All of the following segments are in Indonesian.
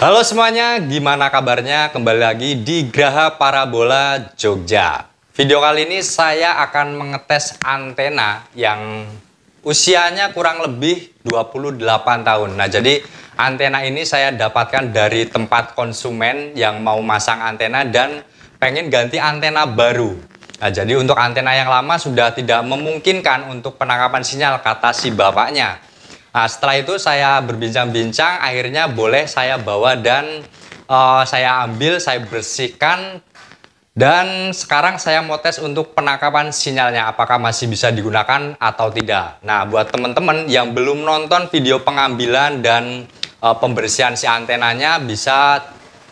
Halo semuanya, gimana kabarnya? Kembali lagi di Graha Parabola Jogja. Video kali ini saya akan mengetes antena yang usianya kurang lebih 28 tahun. Nah, jadi antena ini saya dapatkan dari tempat konsumen yang mau masang antena dan pengen ganti antena baru. Nah, jadi untuk antena yang lama sudah tidak memungkinkan untuk penangkapan sinyal, kata si bapaknya. Nah, setelah itu saya berbincang-bincang, akhirnya boleh saya bawa dan saya ambil, saya bersihkan. Dan sekarang saya mau tes untuk penangkapan sinyalnya, apakah masih bisa digunakan atau tidak. Nah, buat teman-teman yang belum nonton video pengambilan dan pembersihan si antenanya, bisa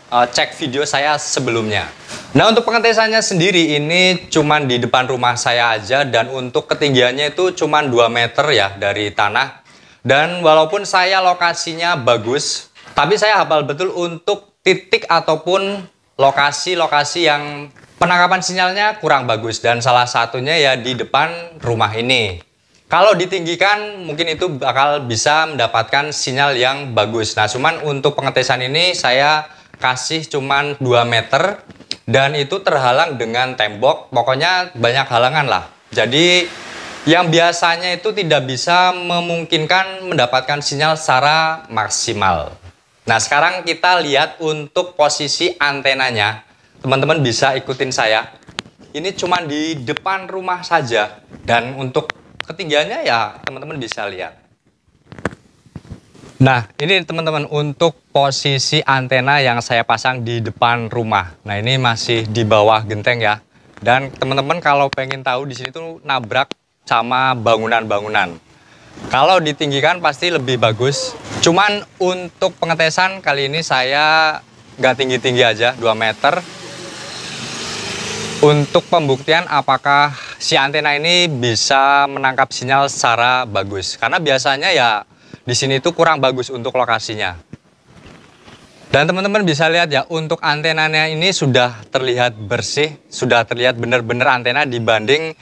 cek video saya sebelumnya. Nah, untuk pengetesannya sendiri ini cuman di depan rumah saya aja, dan untuk ketinggiannya itu cuman 2 meter ya dari tanah. Dan walaupun saya lokasinya bagus, tapi saya hafal betul untuk titik ataupun lokasi-lokasi yang penangkapan sinyalnya kurang bagus. Dan salah satunya ya di depan rumah ini. Kalau ditinggikan mungkin itu bakal bisa mendapatkan sinyal yang bagus. Nah, cuman untuk pengetesan ini saya kasih cuman 2 meter. Dan itu terhalang dengan tembok, pokoknya banyak halangan lah. Jadi yang biasanya itu tidak bisa memungkinkan mendapatkan sinyal secara maksimal. Nah, sekarang kita lihat untuk posisi antenanya. Teman-teman bisa ikutin saya. Ini cuma di depan rumah saja. Dan untuk ketinggiannya ya teman-teman bisa lihat. Nah, ini teman-teman untuk posisi antena yang saya pasang di depan rumah. Nah, ini masih di bawah genteng ya. Dan teman-teman kalau pengen tahu di sini tuh nabrak sama bangunan-bangunan. Kalau ditinggikan pasti lebih bagus. Cuman untuk pengetesan kali ini saya nggak tinggi-tinggi aja, 2 meter. Untuk pembuktian apakah si antena ini bisa menangkap sinyal secara bagus. Karena biasanya ya di sini tuh kurang bagus untuk lokasinya. Dan teman-teman bisa lihat ya, untuk antenanya ini sudah terlihat bersih, sudah terlihat benar-benar antena dibanding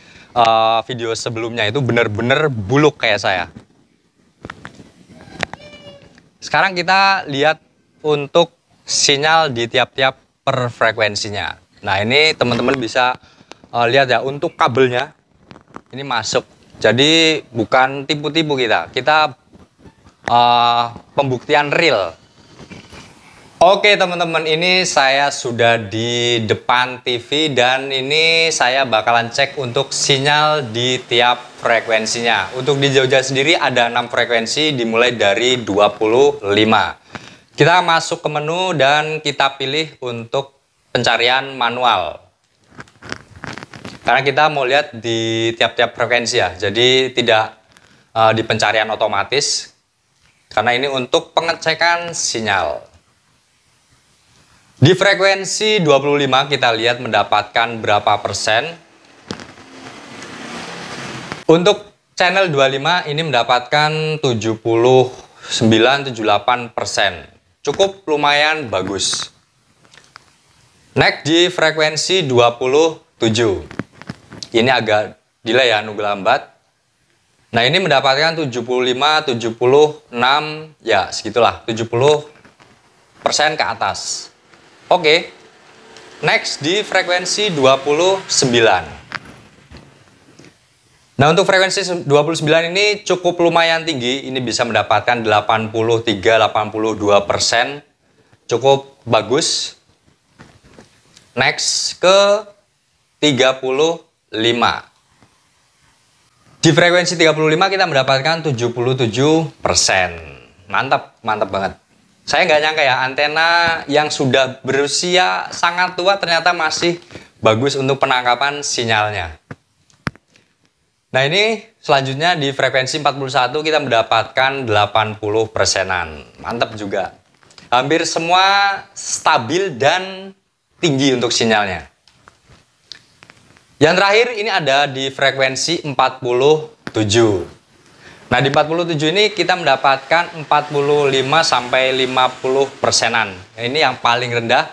video sebelumnya itu benar-benar buluk kayak saya. Sekarang kita lihat untuk sinyal di tiap-tiap per frekuensinya. Nah, ini teman-teman bisa lihat ya, untuk kabelnya ini masuk. Jadi bukan tipu-tipu kita pembuktian real. Oke teman-teman, ini saya sudah di depan TV dan ini saya bakalan cek untuk sinyal di tiap frekuensinya. Untuk di Jogja sendiri ada 6 frekuensi dimulai dari 25. Kita masuk ke menu dan kita pilih untuk pencarian manual. Karena kita mau lihat di tiap-tiap frekuensi ya, jadi tidak di pencarian otomatis. Karena ini untuk pengecekan sinyal. Di frekuensi 25 kita lihat mendapatkan berapa persen. Untuk channel 25 ini mendapatkan 79-78%. Cukup lumayan bagus. Next di frekuensi 27. Ini agak delay ya, nunggu lambat. Nah, ini mendapatkan 75-76, ya segitulah, 70% ke atas. Oke, next di frekuensi 29. Nah, untuk frekuensi 29 ini cukup lumayan tinggi. Ini bisa mendapatkan 83-82%. Cukup bagus. Next ke 35. Di frekuensi 35 kita mendapatkan 77%. Mantap, mantap banget. Saya nggak nyangka ya, antena yang sudah berusia sangat tua ternyata masih bagus untuk penangkapan sinyalnya. Nah, ini selanjutnya di frekuensi 41 kita mendapatkan 80%-an. Mantap juga. Hampir semua stabil dan tinggi untuk sinyalnya. Yang terakhir ini ada di frekuensi 47. Nah, di 47 ini kita mendapatkan 45-50%-an. Ini yang paling rendah.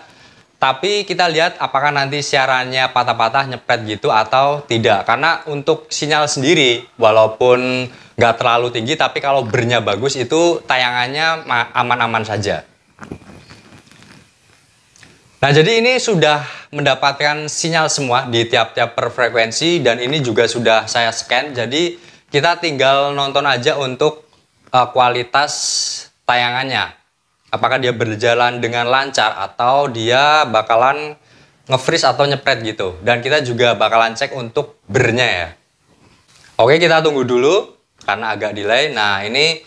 Tapi kita lihat apakah nanti siarannya patah-patah, nyepret gitu atau tidak. Karena untuk sinyal sendiri, walaupun nggak terlalu tinggi, tapi kalau bernya bagus itu tayangannya aman-aman saja. Nah, jadi ini sudah mendapatkan sinyal semua di tiap-tiap per frekuensi dan ini juga sudah saya scan. Jadi kita tinggal nonton aja untuk kualitas tayangannya. Apakah dia berjalan dengan lancar atau dia bakalan nge-freeze atau nyepret gitu. Dan kita juga bakalan cek untuk bernya ya. Oke, kita tunggu dulu karena agak delay. Nah, ini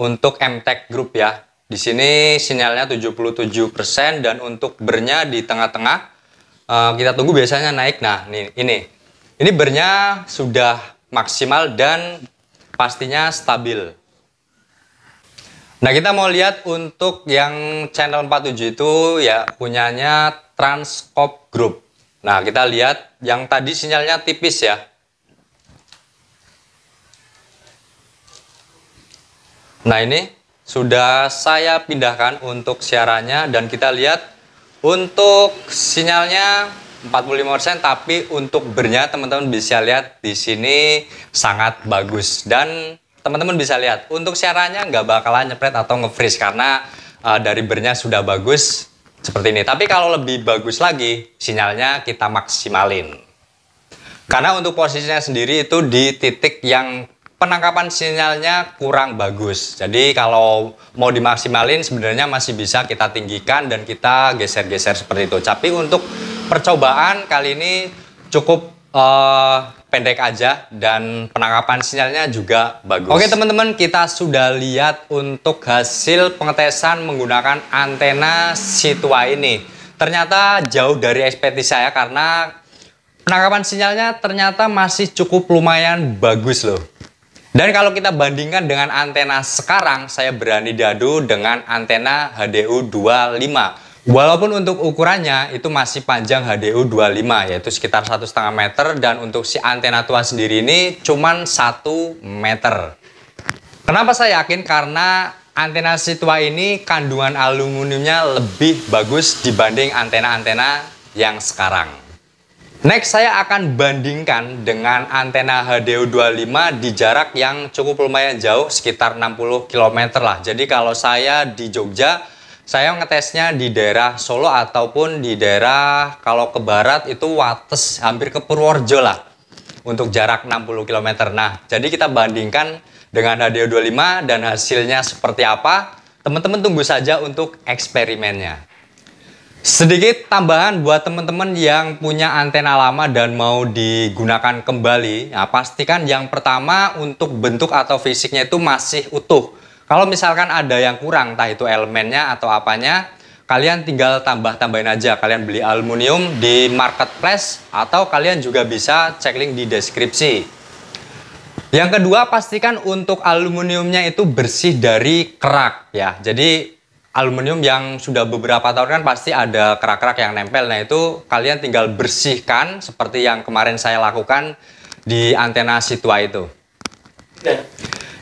untuk MTech Group ya. Di sini sinyalnya 77% dan untuk bernya di tengah-tengah kita tunggu biasanya naik. Nah, ini bernya sudah maksimal dan pastinya stabil. Nah, kita mau lihat untuk yang channel 47 itu ya punyanya Transcorp Group. Nah, kita lihat yang tadi sinyalnya tipis ya. Nah, ini sudah saya pindahkan untuk siarannya dan kita lihat untuk sinyalnya 45%, tapi untuk bernya teman-teman bisa lihat di sini sangat bagus dan teman-teman bisa lihat untuk siarannya nggak bakalan nyepret atau nge-freeze karena dari bernya sudah bagus seperti ini. Tapi kalau lebih bagus lagi sinyalnya kita maksimalin karena untuk posisinya sendiri itu di titik yang penangkapan sinyalnya kurang bagus. Jadi kalau mau dimaksimalin sebenarnya masih bisa kita tinggikan dan kita geser-geser seperti itu. Tapi untuk percobaan kali ini cukup pendek aja dan penangkapan sinyalnya juga bagus. Oke teman-teman, kita sudah lihat untuk hasil pengetesan menggunakan antena Situa ini. Ternyata jauh dari ekspektasi saya karena penangkapan sinyalnya ternyata masih cukup lumayan bagus loh. Dan kalau kita bandingkan dengan antena sekarang, saya berani diadu dengan antena HDU 25. Walaupun untuk ukurannya itu masih panjang HDU 25, yaitu sekitar 1,5 meter. Dan untuk si antena tua sendiri ini cuman 1 meter. Kenapa saya yakin? Karena antena si tua ini kandungan aluminiumnya lebih bagus dibanding antena-antena yang sekarang. Next, saya akan bandingkan dengan antena HDU 25 di jarak yang cukup lumayan jauh, sekitar 60 km lah. Jadi kalau saya di Jogja, saya ngetesnya di daerah Solo ataupun di daerah kalau ke barat itu Wates, hampir ke Purworejo lah. Untuk jarak 60 km. Nah, jadi kita bandingkan dengan HDU 25 dan hasilnya seperti apa. Teman-teman tunggu saja untuk eksperimennya. Sedikit tambahan buat teman-teman yang punya antena lama dan mau digunakan kembali, ya pastikan yang pertama untuk bentuk atau fisiknya itu masih utuh. Kalau misalkan ada yang kurang, entah itu elemennya atau apanya, kalian tinggal tambah-tambahin aja. Kalian beli aluminium di marketplace atau kalian juga bisa cek link di deskripsi. Yang kedua, pastikan untuk aluminiumnya itu bersih dari kerak ya. Jadi aluminium yang sudah beberapa tahun kan pasti ada kerak-kerak yang nempel. Nah itu kalian tinggal bersihkan seperti yang kemarin saya lakukan di antena Situa itu.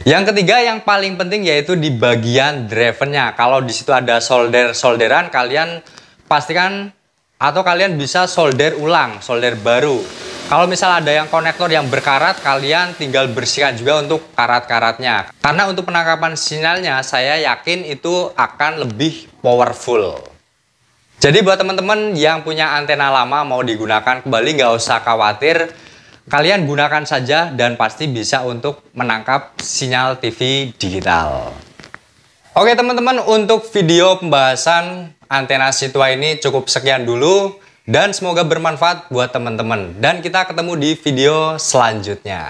Yang ketiga yang paling penting yaitu di bagian drivernya. Kalau di situ ada solderan, kalian pastikan atau kalian bisa solder ulang, solder baru. Kalau misal ada yang konektor yang berkarat, kalian tinggal bersihkan juga untuk karat-karatnya. Karena untuk penangkapan sinyalnya, saya yakin itu akan lebih powerful. Jadi buat teman-teman yang punya antena lama mau digunakan kembali, nggak usah khawatir. Kalian gunakan saja dan pasti bisa untuk menangkap sinyal TV digital. Oke teman-teman, untuk video pembahasan antena Situa ini cukup sekian dulu. Dan semoga bermanfaat buat teman-teman. Dan kita ketemu di video selanjutnya.